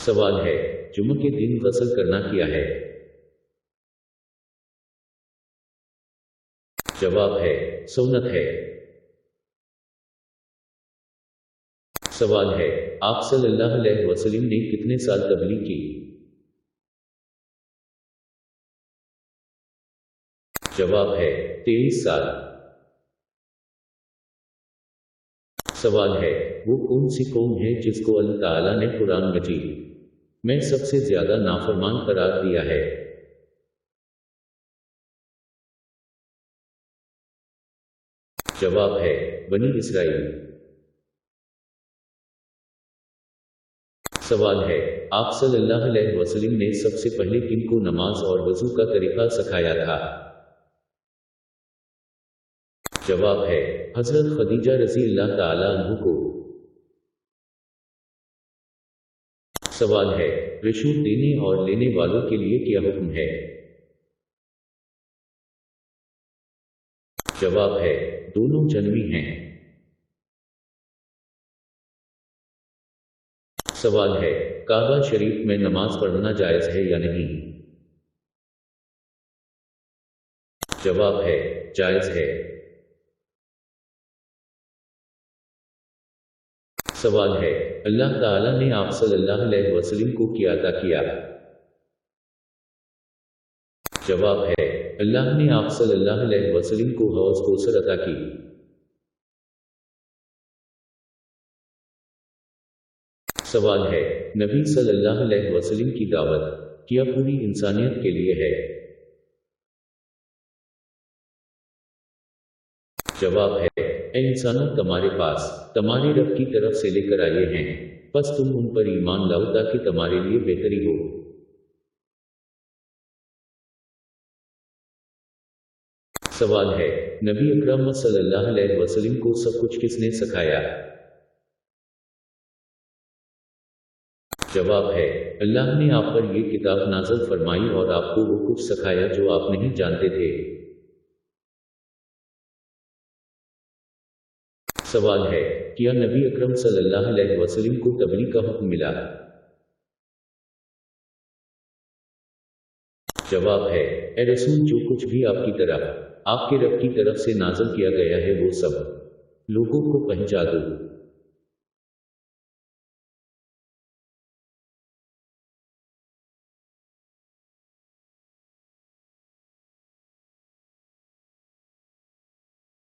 सवाल है, जुम्मे के दिन गस्ल करना क्या है? जवाब है, सुन्नत है। सवाल है, आप सल्लल्लाहु अलैहि वसल्लम ने कितने साल तबलीग की? जवाब है, 23 साल। सवाल है, वो कौन सी कौम है जिसको अल्लाह ताला ने कुरान मजीद में सबसे ज्यादा नाफरमान करार दिया है? जवाब है, बनी इसराइल। सवाल है, आप सल्लल्लाहु अलैहि वसल्लम ने सबसे पहले किनको नमाज और वजू का तरीका सिखाया था? जवाब है, हजरत खदीजा रज़ी अल्लाह ताला अन्हु को। सवाल है, रिश्वत देने और लेने वालों के लिए क्या हुक्म है? जवाब है, दोनों जन्मी हैं। सवाल है, काबा शरीफ में नमाज पढ़ना जायज है या नहीं? जवाब है, जायज है। सवाल है, अल्लाह ताला ने आप सल्लल्लाहु अलैहि वसल्लम को क्या अता किया? जवाब है, अल्लाह ने आप सल्लल्लाहु अलैहि वसल्लम को हौज़ कौसर अता की। सवाल है, नबी सल्लल्लाहु अलैहि वसल्लम की दावत क्या पूरी इंसानियत के लिए है? जवाब है, ऐ इंसानों, तुम्हारे पास तुम्हारे रब की तरफ से लेकर आए हैं, बस तुम उन पर ईमान लाओ ताकि तुम्हारे लिए बेहतरी हो। सवाल है, नबी अकरम सल्लल्लाहु अलैहि वसल्लम को सब कुछ किसने सिखाया? जवाब है, अल्लाह ने आप पर यह किताब नाज़िल फरमाई और आपको वो कुछ सिखाया जो आप नहीं जानते थे। सवाल है, क्या नबी अकरम सल्लल्लाहु अलैहि वसल्लम को तबलीग का हुक्म मिला? जवाब है, ए रसूल, जो कुछ भी आपकी तरफ आपके रब की तरफ से नाज़िल किया गया है वो सब लोगों को पहुंचा दो।